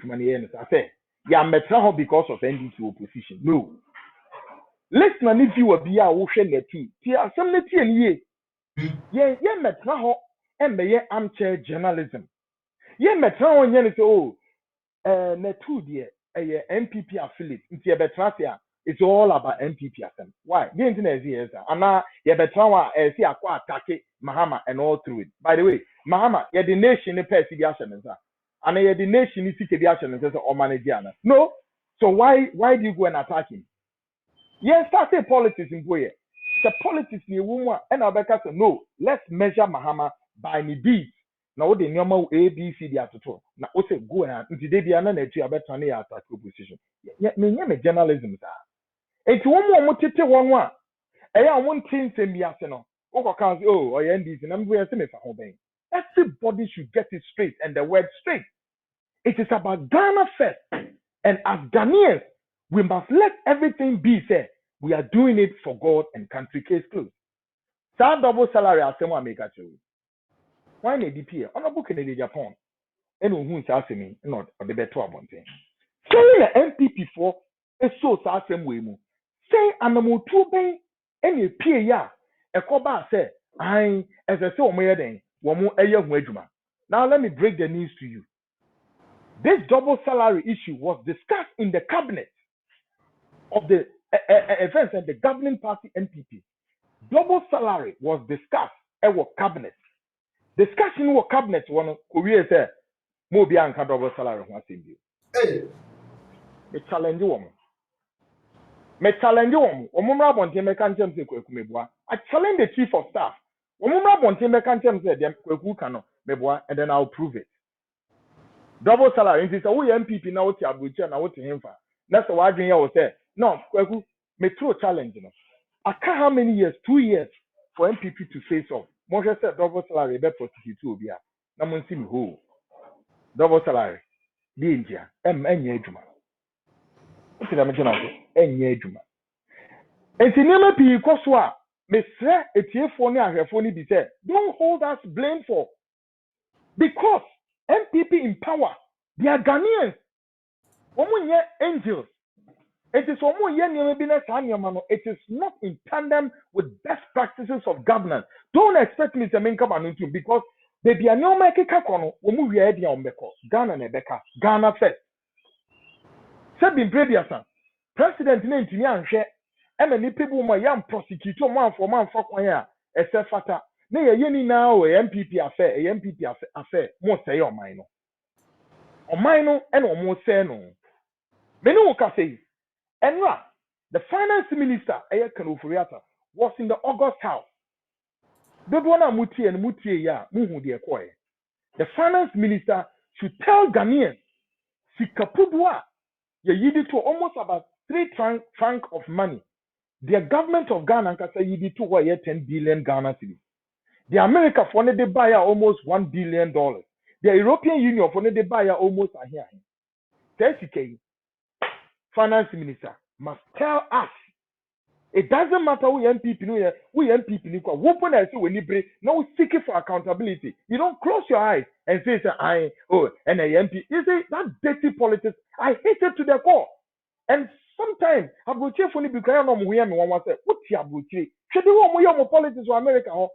money. I say, yeah, metra because of NDC opposition. No. Listen, if you will be a ocean the tea, some tea and ye metra ho and be armchair journalism. Ye metra on yen say, ne two dear, a MPP affiliate, into a betrasia. It's all about MPP. Why? The internet is and now you better see Acquah attack Mahama and all through it. By the way, Mahama, you're the nation in Persian, and you're the nation in Situation or Managana. No, so why do you go and attack him? Yes, start the politics in Boye. The politics in woman and Abeka say no. Let's measure Mahama by the deeds. Now the normal A B C D at all. Now we say go and until they be another to attack opposition. Yeah, me journalism sir. Enti wo mo tete won a eya won tinsem bi ase no wo kan say oh oye ndis na mbo yese me fa ho ben. Everybody should get it straight and the word straight. It is about Ghana first, and as Ghanaians we must let everything be said. We are doing it for God and country. Case closed. Sa double salary asemo America cho. Why na DP Honorable Kennedy Agyapong eno hu sa asemi not the better abonten. Say the MPP for so sa asem we mu. Say anamotu ben any APPIAH ekoba say I as I say omoye den wo mo eye hu adwuma. Now let me break the news to you. This double salary issue was discussed in the cabinet of the events and the governing party NPP. Double salary was discussed at what cabinet. Discussion what cabinet one Korea say mo bi anka double salary ho asem bi. Hey, Me challenge woman. Me challenge woman. Omumra bonte me kan jem se Kwaku meboa. I challenge the chief of staff. Omumra bonte me kan jem se dem Kwaku kano meboa and then I'll prove it. Double salary. It is a we MPP na what abuja na what himfa. That's why Agyin here will say no Kwaku me throw challenge no. I can't how many years? 2 years for MPP to face off. More said double salary be prosecute obia. Na mo nsi me ho. Double salary. Di India. Enye adwuma. Oti na me jena so. Enye adwuma. Enti nema pi koso a mesre etiefo ne ahwefo ni bi say don't hold us blame for because MPP in power they are Ghanaians. Omo angels. It is it is not in tandem with best practices of governance. Don't expect me to make up an into because they be a no make a kono omu we idea on beko Ghana na beka Ghana first. Sabin previous president na ntimi anhwe e ma ni people mo yam prosecute man for kwan a ese fata na ye yeni na o MPP affair mo say oman no e na mo say no me no ka say enra the finance minister Kanofuriata was in the August house. Bebona mutie ya muhu de ekoye. The finance minister should tell Ghanaians sikapudwa ye yidi to almost about 3 trunk of money. The government of Ghana can say yidi to what 10 billion Ghana cedis. The America for they buy almost $1 billion. The European Union for they buy almost a here. TSK finance minister must tell us. It doesn't matter who MPP no we MPP ni kwa open and say we libre now seeking for accountability. You don't close your eyes and say I and a MP. You see that dirty politics. I hate it to the core. And sometimes abuche funi because no mo hear me one say what ti abuche. Should you want more politics for America ho?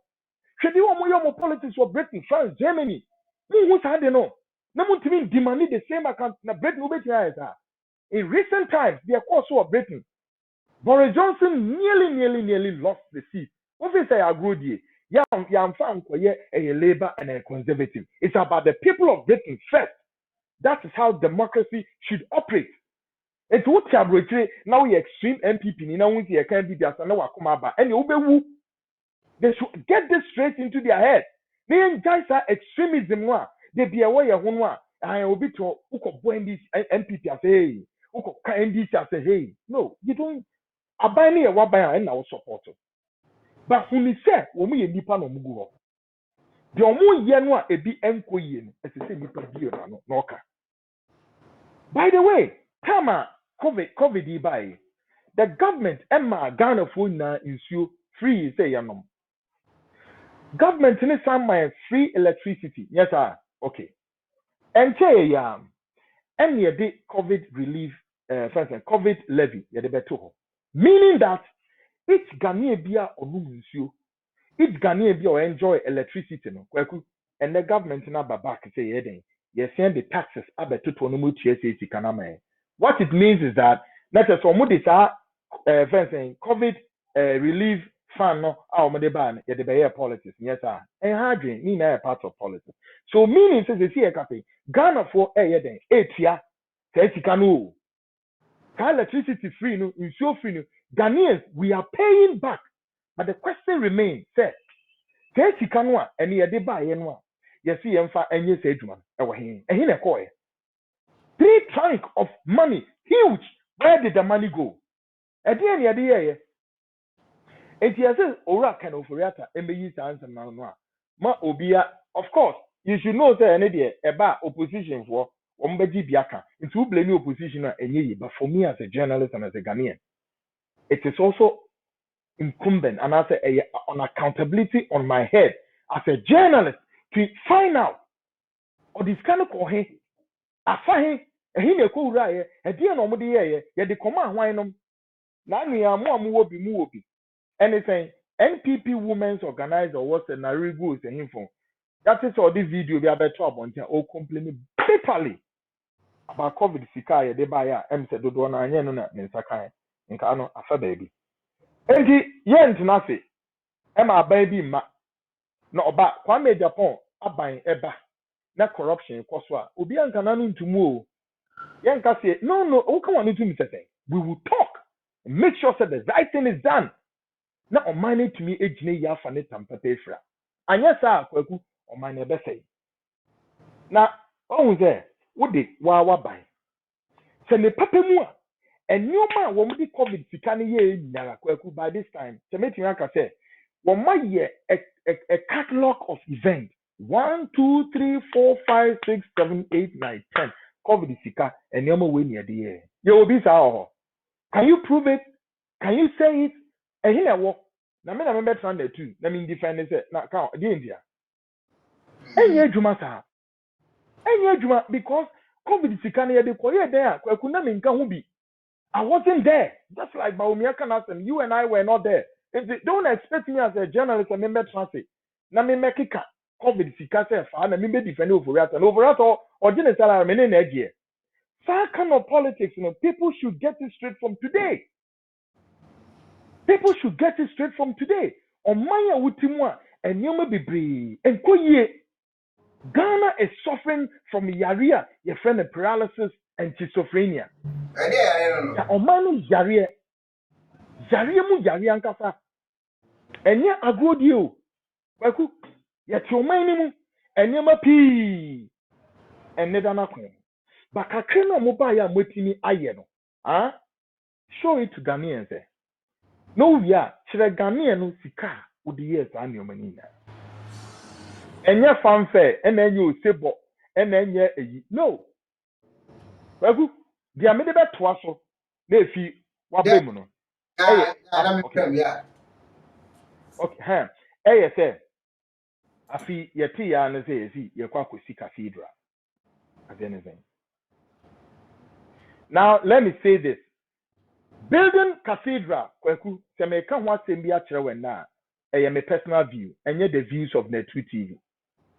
Should you want more politics for Britain, France, Germany? Who had they know? No one to mean demanding the same account na Britain in recent times, they are also of Britain. Boris Johnson nearly lost the seat. Obviously, I agree with you. Yeah, I'm found a Labour and a Conservative. It's about the people of Britain first. That is how democracy should operate. It's what you have now. We extreme MPP. Now we can't be there. And they should get this straight into their head. They guys are extremism. They be aware of one. I will be to this MPP. I say, I say, hey, no, you don't. Abide me a wabaya and our supporter. But when we say, when we nipa no mugu, the omu yenwa ebi enko yen, as I say nipa biyo no noka. By the way, Tama COVID by the government Emma Ghana phone na issue free say yanom. Government in some my free electricity. Yes, sir. Okay. And say and the COVID relief, for instance, COVID levy, the better. Meaning that each Ghanaian beer or nsuo, each Ghanaian beer or enjoy electricity, no, and the government now back say, you send the taxes to no TSA kanama. What it means is that let us almost for instance, COVID relief fund no our money ban yeah the politics yes sir and hardly mean a part of politics so meaning says the here cafe Ghana for then etia no electricity free no insure free no Ghanaians we are paying back but the question remains say no and ye de buy no yes see emfa enye say adwuma e wo hin e hin na call 3 trunk of money huge where did the money go at the end of the year it is ora kind of reata embeyi answer now no ma obia of course you should know say any there eba opposition for ombeji biaka into blame opposition na enye but for me as a journalist and as a Ghanaian it is also incumbent and as a on accountability on my head as a journalist to find out or this kind of kohe afahe ehin e ko ura ye e dia no mo de ye ye de koma hwan nom na nua mo amu obi mu obi anything NPP women's organizer was a narigo is a info. That is all this video be about trouble until all complaining bitterly about COVID sika de baya said do na anya no na nsakai nka no afa baby. Enti yent na se baby ma na oba kwa me Agyapong aban eba na corruption koso a obi anka na no ntumu o yenka say no o come on into me say we will talk and make sure that the right thing is done. Na omane tumi ejine ya fa ne tampata efra anya sa Kwaku omane be say na ohun ze wode wa ban se ne papa mu a enyoma wo mudi COVID sika ne ye nyara Kwaku by this time se metimi aka say wo ma ye a catalog of events 1 2 3 4 5 6 7 8 9 10 COVID sika enyoma we ne de ye ye obi sa ho can you prove it can you say it ehina wo na me na me betra na tu na me defend say na ka dey India enye adwuma sa enye adwuma because COVID sika na ye de koye den a Kwaku na me nka ho bi I wasn't there just like Baumia Kanasem you and I were not there don't expect me as a journalist and me betra say na me mekika COVID sika say fa na me be defend over at or general salary me na gie that kind of politics you know people should get it straight from today. People should get it straight from today. On my utimwa and you may be brave. And Ghana is suffering from yaria, your friend of paralysis and schizophrenia. On my yaria, mu yaria ankasa. And ya agodio. Kwaku, yet your minimum and you may pee. And nedana kwen. But kakeno mobile mwetini ayeno. Ah? Show it to Ghanaians. No, we are Ghanaian sika with the years and your money. And your fanfare, and then you sebo, and then ye no. Well, the America twasso, they feel what bemono. Okay, say, I feel your tea and say, your Kwaku Cathedral as anything. Now, let me say this. Building cathedral, Kwaku, se me kan wa sembia chere na my personal view, and yet the views of Netwi TV,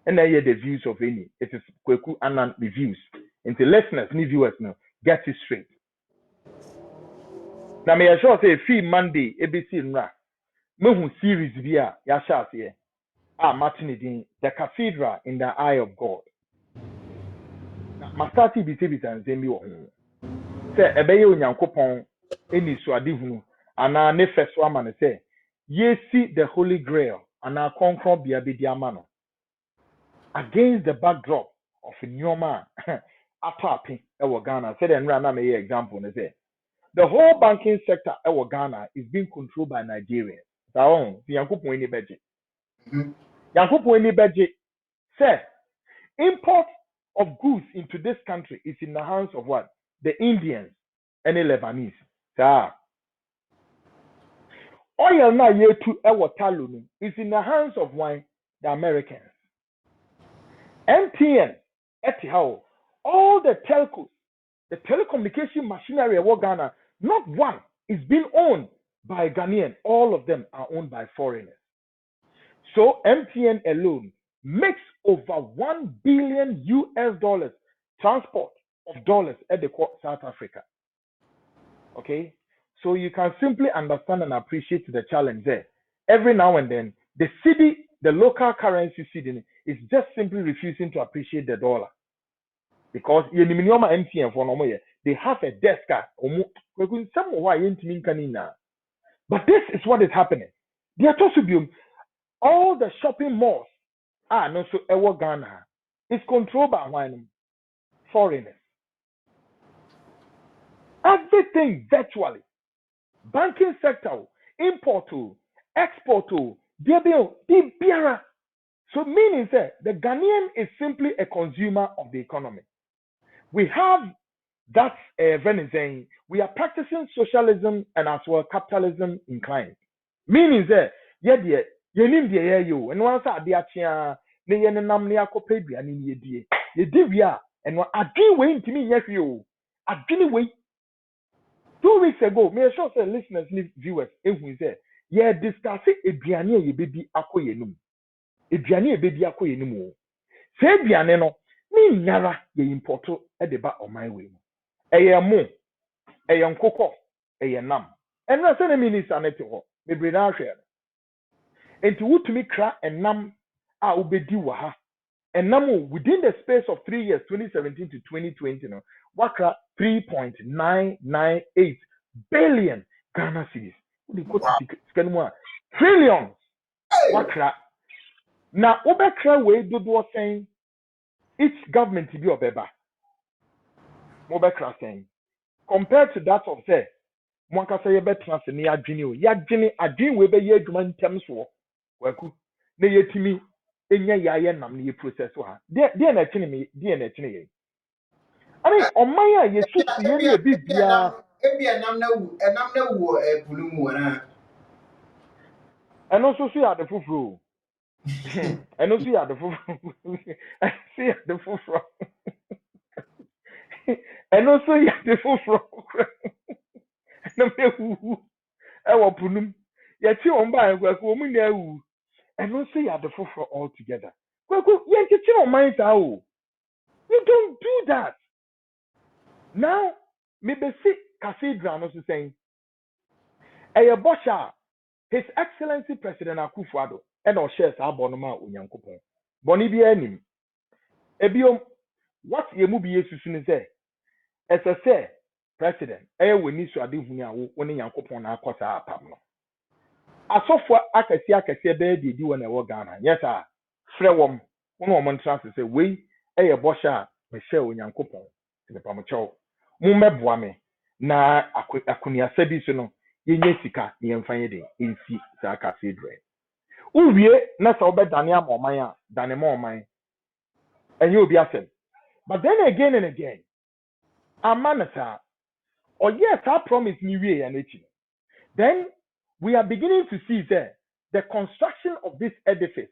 and yet the views of any. It is Kwaku Annan reviews. Into listeners, new viewers now, get it straight. Now, may I sure say, free Monday, ABC Nra, Muhu series via Yasha here. Martin, the cathedral in the eye of God. Now, Mastati Bitibi and Zemi Wahoo. Say, Ebeye Onyankopon. Any swadi and our first woman say, ye see the Holy Grail and our conquer biamano against the backdrop of a new man. APPIAH ewo Ghana. Said and ran a example. Say the whole banking sector ewo Ghana is being controlled by Nigerians. So, the Yankupon any budget. Yankupon any budget. Say import of goods into this country is in the hands of what? The Indians and the Lebanese. Oil na yetu ewo talunu is in the hands of wine, the Americans. MTN, Etihao, all the telcos The telecommunication machinery of Ghana, not one is being owned by Ghanaian. All of them are owned by foreigners. So MTN alone makes over $1 billion transport of dollars at the South Africa. Okay, so you can simply understand and appreciate the challenge there. Every now and then, the cedi, the local currency cedi, is just simply refusing to appreciate the dollar because MTN for no they have a desk. But this is what is happening. They are also all the shopping malls no so ewo Ghana is controlled by foreigners. Everything virtually. Banking sector, import, export, so meaning that the Ghanaian is simply a consumer of the economy. We have that Venezuela. We are practicing socialism and as well capitalism inclined. Meaning that yenim de you and once I dia ne yenam ne akopa duane ne yedie. Yedivia and what adwin we ntimi yes you. Adwin we 2 weeks ago, me sure say listeners, viewers, who say, yeah, discussing aduane ye bedi akọ yenum. Aduane ye bedi akọ yenum. Say aduane no, ni nyara ye importo e de ba on my way. Eye mo, eye nkokọ, eye nam. And na say na minister na te ho. Me bre na ahwe. Enti wutumi kra enam a obedi wa ha. Enam within the space of 3 years, 2017 to 2020, no, wakra 3.998 billion Ghana cedis. Trillions. Wakra. Now, obekra we do saying each government to be obeba. Obekra saying compared to that of say, Mwanka say betra se ni adwini o. Yadwini adwin we be ye adwuma ntem so. Kwaku. Ne yetimi enya yaye nam ne process ha. De na chini me, de na chini ye. I mean, on my ye soup ye bibia. Enam na wu punu mu na. And also see at the fufu. And also see at the fufu. See at the fufu. And also see at the fufu. And I'm punum. Yet you on by Kwaku Omu. And also see at the fufu all together. Kwaku, you on my tao. You don't do that. Now, maybe see Cathedral also saying, a bosha, His Excellency President Akufo-Addo, and our shares are bonoma unyankopon. Boni bi anim. Ebiom, what ye mu bi yesu sunu say? As I say, President, we need to ade hunu a wo ne nyankopon na akosa apam no. Asofo akasi be di wona e wo Ghana. Yes ah, frɛ wom, wono wo montra say we bosha me share unyankopon. Se me pamocho. Mu meboa me na akunia sabi so no. Yenye sika ni yemfanye de ensi sa Cathedral. Uwie na sa obe dane amoman a dane ma oman. Enye obi asem. But then again and again, amanasa or yes, I promise me we and echi. Then we are beginning to see there the construction of this edifice,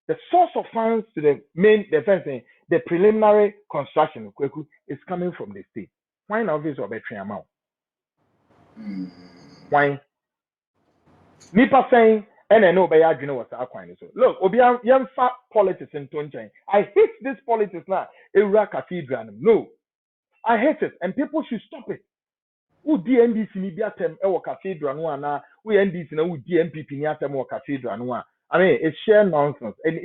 the source of funds to the main defense, the preliminary construction is coming from the state. Why now this obe amount? Why? Nipa saying, and I know by Agyin was Acquah. So look, Obian young fat politics in Tonchain. I hate this politics now. Era Cathedral. No, I hate it, and people should stop it. Who DNDC media term or Cathedral no na we NDC na who DMPP ni atem or Cathedral no. I mean, it's sheer nonsense, and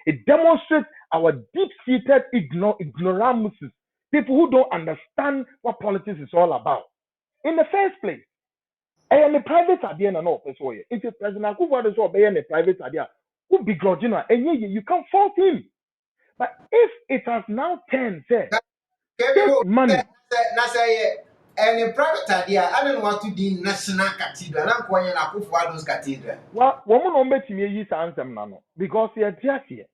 it demonstrates our deep-seated ignoramus. People who don't understand what politics is all about in the first place. And the private idea na no person way. If President Akufo-Addo so obey the private idea, who begrudging her, and you can't fault him. But if it has now turned, say, take money. Na say any private idea, I don't want to be national cathedral. I'm going to Akufo-Addo's cathedral. Well, woman on bet me use answer nano because you're just here.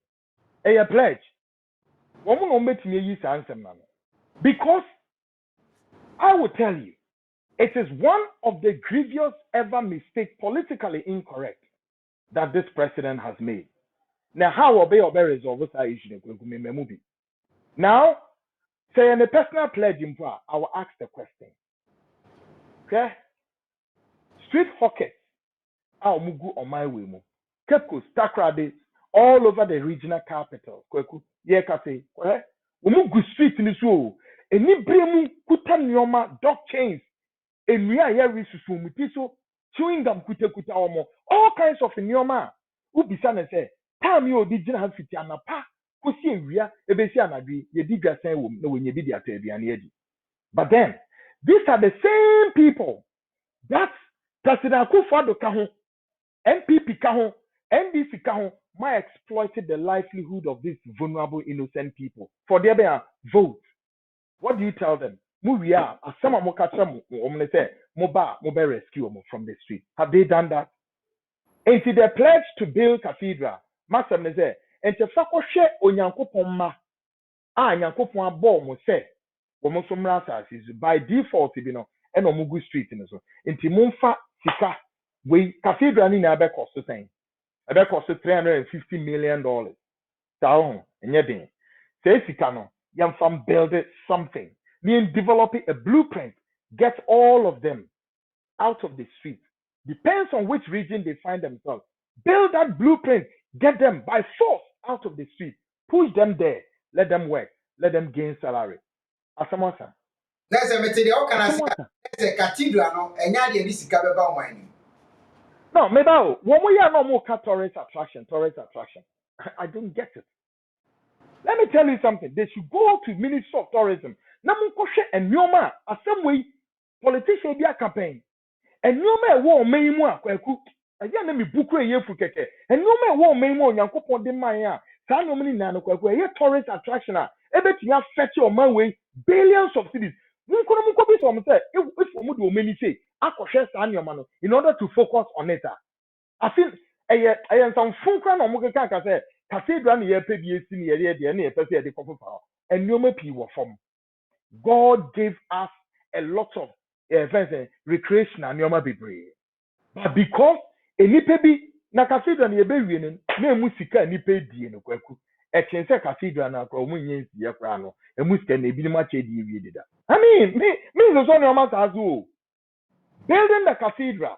A pledge. Woman on bet me use answer nano because I will tell you. It is one of the grievous ever mistake, politically incorrect, that this president has made. Now, how obey resolve this issue? Now, Say in a personal pledge, I will ask the question. Okay? Street hawkers, I'll mugu on my way. Kepko, Stakrade, all over the regional capital. Kweku, Yekate, Umugu street in this world. Any bremu kuta nyoma dog chains. And we are here with Susumutiso, chewing gum kuta omo. All kinds of nyoma. Ubisana say, time you did have fiti anapa. Kusi ria, ebesi anagri, ye diga say no when you did ya tebi. But then, these are the same people that President Akufo-Addo Kaho, MPP Kaho, NDC Kaho, might exploited the livelihood of these vulnerable, innocent people for their vote. What do you tell them? Muria, as some of them say, Moba rescue from the street. Have they done that? And to the pledge to build cathedral, Master Neze, and to Fakoshe Onyankopon ma, Nyankopon abo mo say, by default, and Omugu Street in so. Inti Mumfa Sika, we cathedral in Abe cost the same. Abe cost $350 million. Taon, and yet, say Sikano, yam from build something. Mean developing a blueprint, get all of them out of the street. Depends on which region they find themselves. Build that blueprint, get them by force out of the street, push them there, let them work, let them gain salary. Asamosa. That's a material. Can I say a cathedral and yadi this cababa mining? No, maybe when we are no more tourist attraction. I don't get it. Let me tell you something. They should go to Ministry of Tourism. Namukoshe and Nyoma, as some way politicians be a campaign. And Nyoma war meimwa kweku. Again, let me book a year for keke. And Nyoma war meimwa yankopon de maya. Sano many nano kweku. A tourist attraction. Ebet you have fetch your man way billions of cities. If many say, in order to focus on it. I feel I am some funkran or Mugaka say, Cathedral near PBS near the power. And no more people from God gave us a lot of recreation and Yoma Bibre. But because a nipebi na cathedral near Baby, no musica nipe di no kweku. A chance cathedral na Cromunians Diaprano, a musica ne be much a did. I mean, me the son of Master building the cathedral.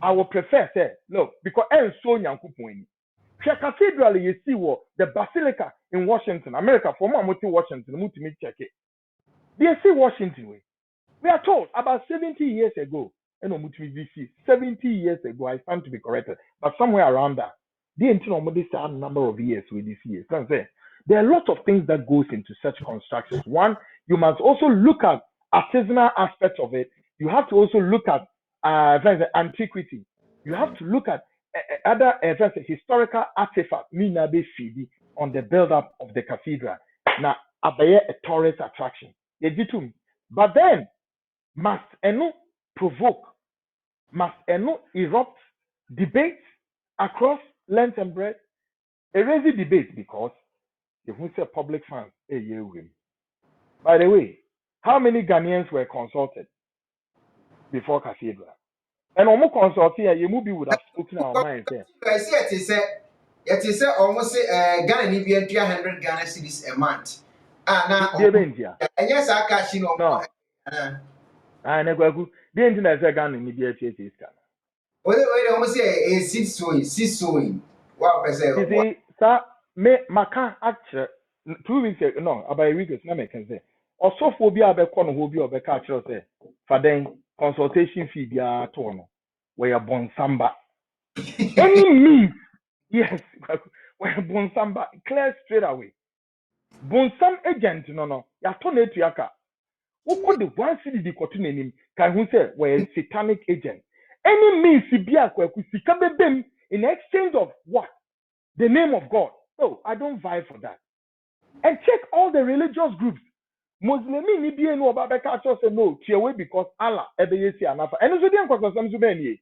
I would prefer say, look, because I'm so young. The cathedral you see what the Basilica in Washington, America, for more Washington, Wontumi check it. They see Washington way. We are told about 70 years ago, and Wontumi 70 years ago, I stand to be corrected, but somewhere around that, they didn't know this number of years with this year. So there are a lot of things that goes into such constructions. One, you must also look at artisanal aspects of it. You have to also look at antiquity. You have to look at other historical artifacts on the build-up of the cathedral. Now, a tourist attraction. But then, must provoke, must erupt debates across length and breadth. A raising debate because if we say public funds, by the way, how many Ghanaians were consulted before Cathedral? And almost consulting, you would have spoken our minds there. I see it is almost Ghana Nibian 300 Ghana cedis a month. Now, and yes, I cash in on. I never go. The internet is a Ghana Nibian is Well, almost say a seed sowing. Wow, I say, you see, sir, me maka actually 2 weeks ago, no, about a week ago, I can say. OSOFO be a bekono will be a becatcher say, for then consultation fee be a tono, where you're born samba. Any means, yes, where born samba, clear straight away. Bon some agent, no, ya turn it to yaka. Who put the 1 city the cotton in him, can who say, where a satanic agent. Any means to be a kwekusi in exchange of what? The name of God. Oh, I don't vibe for that. And check all the religious groups. Muslimi ni bien no about culture say no, away because Allah ebeyesi anafa. And so dem kwakwa sam so ben ye.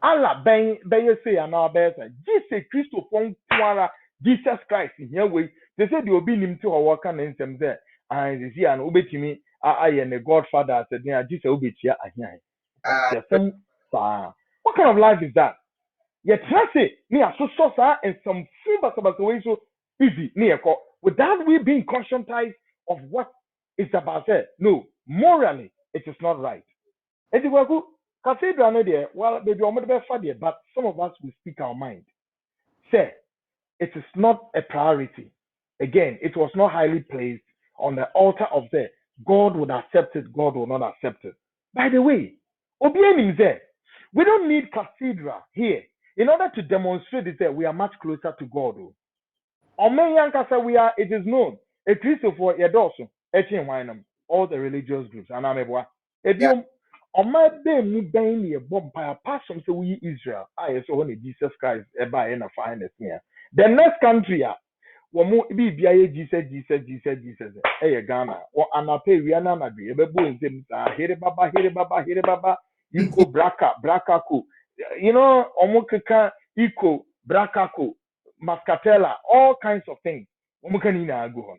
Allah ben beyesi anafa. Jesus Christ upon twara Jesus Christ here way. They say the obi nim to work and nsem there. And they see an obetimi aye and the Godfather said Jesus obetia ahia. What kind of life is that? Yet say me so and some food but way so easy near without we being conscientized of what it's about. Say, no, morally, it is not right. And the Kwaku, Cathedral, no there, well, maybe I'm not there, but some of us will speak our mind. Say, it is not a priority. Again, it was not highly placed on the altar of the God would accept it, God will not accept it. By the way, Obinim there, we don't need cathedral here in order to demonstrate that we are much closer to God. Omenyankasa, we are, it is known. A Christo for Yadoso, Echin Winam, all the religious groups, and Amebwa. Yeah. Edium, on my day, me bang a bomb by a passion to we Israel. I saw only Jesus Christ, a by and a finest near. The next country, wɔn bi bia Jesus ɛyɛ Ghana wɔ anapɛ wia na anadwo yɛbɛbɔ nsɛm saa here baba iko braka ko you know wɔn keka iko braka ko mascatella all kinds of things wɔn ka nyinaa agu hɔ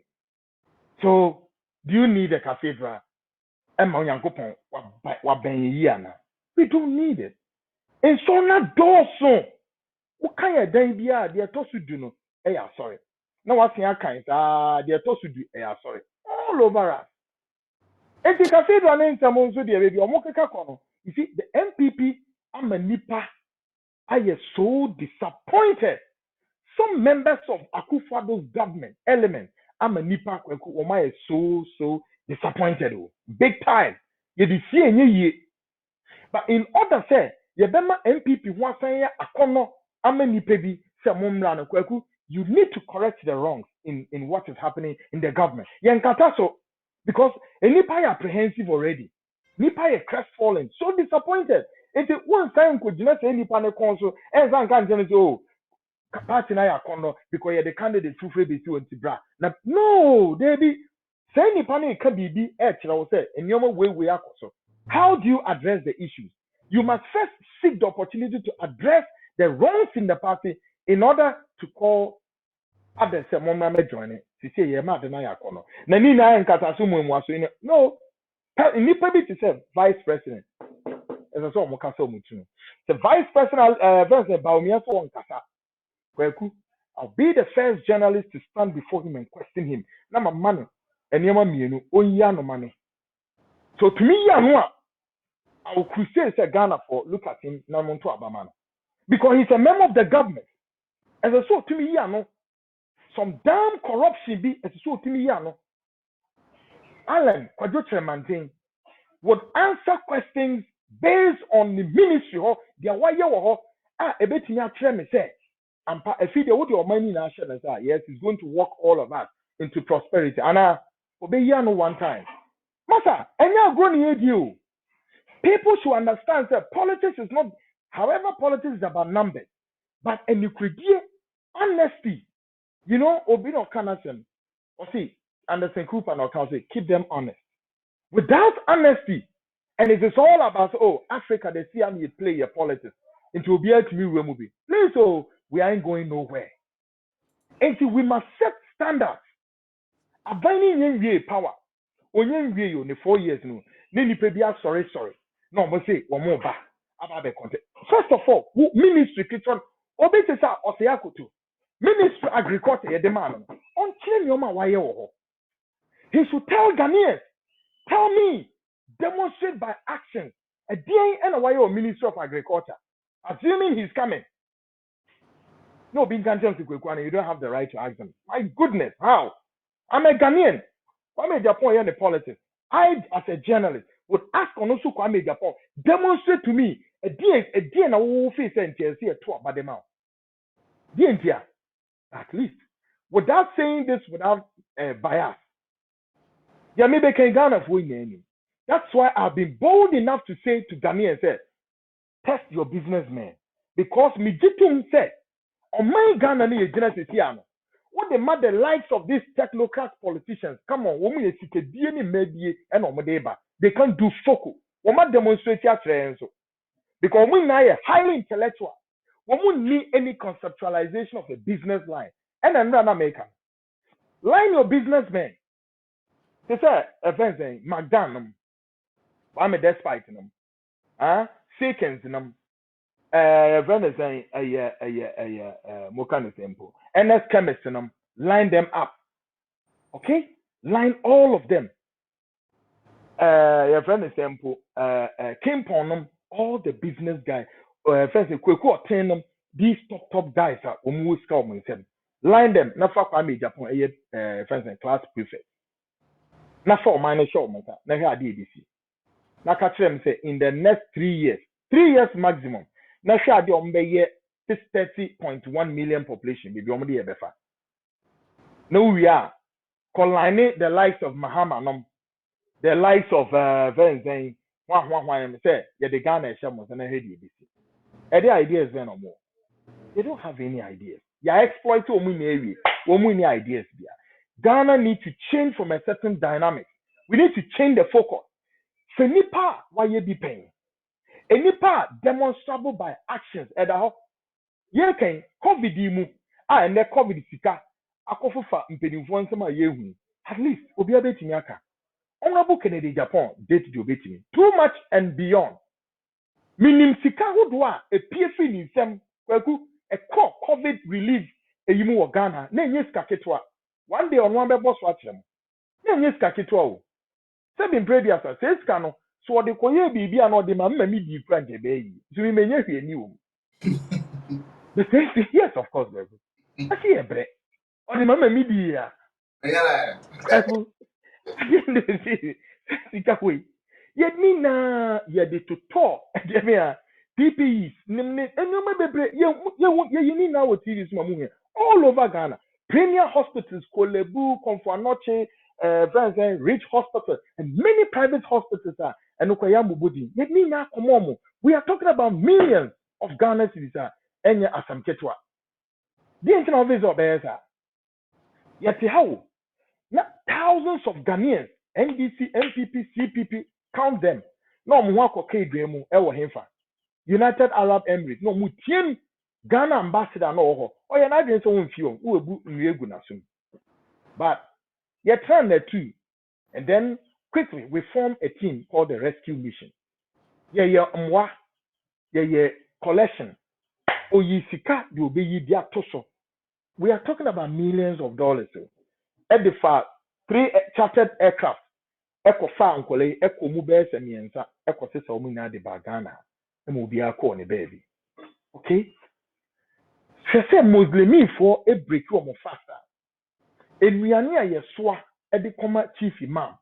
so do you need a cathedral ɛma onyankopɔn wabɛn yi ana we don't need it nso na dɔɔso woka yɛ dan bi a deɛ ɛtɔ so du no ɛyɛ asɔre. Now what's your kind? They are told to do sorry. All over us. And the cathedral in Samonso, the baby, you see, the MPP, I'm a nipa. I am so disappointed. Some members of Akufo-Addo's government element, I'm a nipa. I am so disappointed. Big time. You see any but in order say, you bema MPP one say akono, I'm a nipa bi say mumra kweku. You need to correct the wrongs in what is happening in the government. So, because Nipa is apprehensive already. Nipa is crestfallen, so disappointed. It's one time could you not say Nipa ne council, and Zan can't say, oh, party na yakono because you're the candidate to free between Tibra. No, they be say Nipa ne can be say, and your way we are so. How do you address the issues? You must first seek the opportunity to address the wrongs in the party in order to call others say mama me join it. She say ye ma de na yakono. Na ni na nkata so mu aso ni. No. Ni pa bi to say vice president. As I saw mo kasa mu tunu. The vice president verse Baumia so on kasa. Kwaku, I'll be the first journalist to stand before him and question him. Na ma man enema mienu onya no mane. So to me ya no I will crusade say Ghana for look at him na monto abamana. Because he's a member of the government. As I saw to me ya no some damn corruption be as so to me no Alan Kwadwo would answer questions based on the ministry or their wire or ebetimi atre me say ampa afi de wo de omani na ahye na say yes it's going to work all of us into prosperity and obeya no one time masa enya agro ni edio people should understand that politics is not however politics is about numbers but eniquity honesty. You know, Obino Canation, or see, Anderson Cooper and say, keep them honest. Without honesty, and it is all about, oh, Africa, they see me play your politics into be able to movie. Please, so we ain't going nowhere. And so we must set standards. Abiding in power. Onye you in 4 years no. Nini pebia sorry. No, I say one more back about the content. First of all, who ministry kitchen obey sa oseakoto. Ministry agriculture the man on he should tell Ghanaians, tell me, demonstrate by action a day and a wire Ministry of Agriculture, assuming he's coming. No, being Ghanaian to Kwaku, you don't have the right to ask them. My goodness, how? I'm a Ghanaian. I'm a Agyapong in the politics. I, as a journalist, would ask Onosu Kwame Agyapong, demonstrate to me a day and a wolf face and see a tour by the mouth. At least, without saying this without bias. Yeah, maybe can Ghana for you. That's why I've been bold enough to say to Ghanaians, say, test your businessmen. Because Mijitum said, on my Ghana ni Genesis here. What the matter the likes of these technocrat politicians, come on, women they can't do focal. Woman demonstrate because we now are highly intellectual. We won't need any conceptualization of a business line. And another American. Line your businessmen. They say, events, McDonald's, I'm a despite them. Seconds, them. Events, Mokan example. NS chemists, them. Line them up. Okay? Line all of them. Your friend example, came upon them, all the business guys, friends, Kwaku Annan, these top guys are almost come and line them, not for Agyapong, friends and class prefect. Not for minor show, na here DDC. Na catch them say in the next 3 years, 3 years maximum, na share the ombe 30.1 million population, baby ombe ye befa. Now we are collining the likes of Mahama, the likes of Vance saying, say, yeah, the Ghana Shamos and I heard you. Any ideas then or more? They don't have any ideas. Yeah, exploit any ideas there. Ghana need to change from a certain dynamic. We need to change the focus. So nipa why you be paying? A nipa demonstrable by actions. At all, you can COVID mu and the COVID sika. Akofufa mpedinfo nsema yehu. At least obi abetimi aka. Honorable Kennedy Japan date the obetimi. Too much and beyond. Minim sika hodwa a PFI ni sem kwaku a COVID relief e yimu wa Ghana na nye sika ketwa. One day on one be boss watch them. Na nye sika ketwa o. Se bin previous say sika no so de koye bibi an de ma mi di kura nje be yi. So we menye hwe ni o. The say yes of course baby. Asi ebre. O de ma mi di ya. Yeah. Sika we. Yet me na ye de to talk. PPEs, all over Ghana. Premier hospitals, Kolebu, Komfanoche, Rich Hospital, and many private hospitals are and Okoyamubudi. Yet me na komomo. We are talking about millions of Ghana citizens. Enya Asam Ketwa. The internal visa of Beza. Yet how? Thousands of Ghanaians, NDC, MPP, CPP, count them. No mwako K-Dremu, Ewa Hemfa. United Arab Emirates, no mutien Ghana ambassador no ho. Oh, you're not doing so in few, who will be na soon. But you turn the two, and then quickly we form a team called the Rescue Mission. Yeah, collection. Oh, ye sika, you be ye dia toso. We are talking about millions of dollars. So. At the far, 3 chartered aircraft. Eko fa nkole, eko mubes and yensa, eko sisa omina de bagana. Emo biya ko ne baby. Okay? Se Muslimi for a break you mo faster. Enuane a yeswa e de koma chief imam.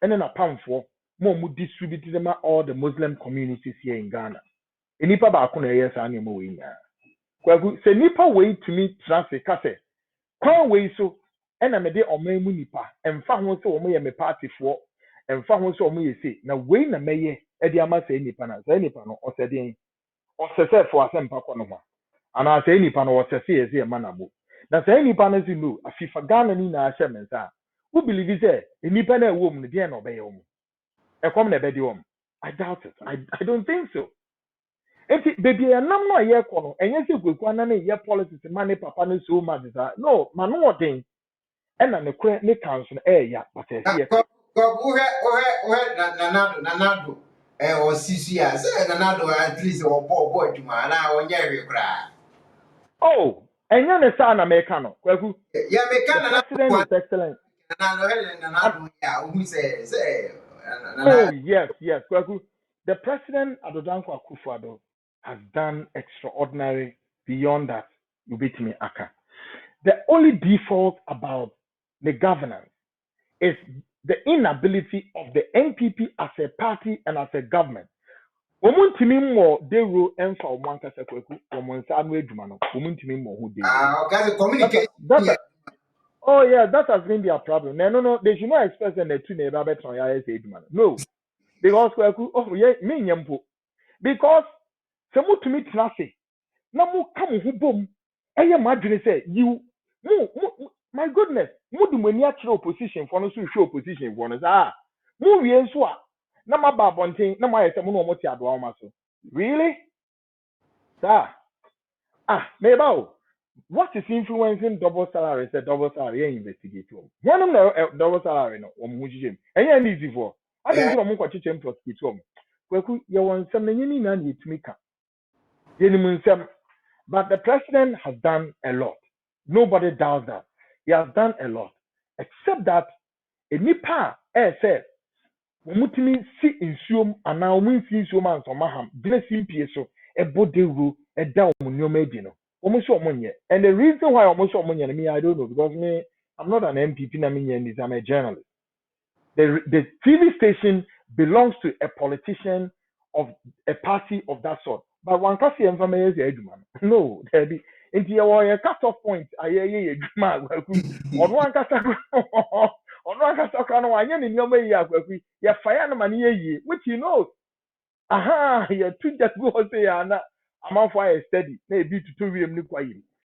Ene na pam for mo mu distribute them all the Muslim communities here in Ghana. Enipa ba ko na yesa na mo we nya. Kwagu se nipa we to me transfer kase. Kwa we so ena me de oman mu nipa. Emfa ho so omo ye me party for. Emfa ho so omo ye say na we na meye e de ama se nipa na. Se nipa no o se de osese for asempa ko no ho. Ana say nipa no osese eze manabo na say nipa no si no afifa Ghana ni na ahye mensa who believe say nipa na ewo mu ne de na obeye wo mu e kom na ebedi wo mu I doubt it. I don't think so. Enti baby enam no ye ko no enye se Kwaku Annan na ye politics man papa no so much that no man no den e na ne kure ne council ya but say Go nanado or CCA say nanado at least or boy to man na onye kra. Oh enye ne sa na make no Kwaku Yeah, me can the president is excellent. nanado ya who say Oh yes, Kwaku. The president Adodankwa Akufo-Addo has done extraordinary beyond that. You beat me, Aka. The only default about the governance is the inability of the NPP as a party and as a government. Womuntimi mo dero emfa omwanka se Kwaku omonsa anu eduma no. Womuntimi mo hu dero. okay, communicate. Oh yeah, that has been their problem. No, they should not expect them to never better on your eduma. No. Because oh yeah, me nyampo. Because some to meet Nasi. Na mu come who boom. Eye madwene say you my goodness. Mu di mani actual opposition for no so show opposition for no mu wie nso a na ma ba bonten na ma yese mu no mo ti ado ma so. Really? Sir. Me ba what is influencing double salary? Say double salary investigate. One of them double salary no wo mu jije. Enye easy for. I don't know what you prosecute. Kwaku, you want some nini na yitmika. But the president has done a lot. Nobody doubts that. He has done a lot. Except that nipa say womutimi si insuom ana omunsi insuom ansoma ham gina simpie so ebodewro eda omunnyoma edi no omuso omunye. And the reason why omuso omunye me I don't know, because me I'm not an MPP na me this, I'm a journalist. The TV station belongs to a politician of a party of that sort. But one can see information no, there be into your cut off point. I hear you, on one can on one can talk on one in your way. You fire no money, which he knows. Aha, you two just go say, I'm on fire steady. Maybe to 2 million.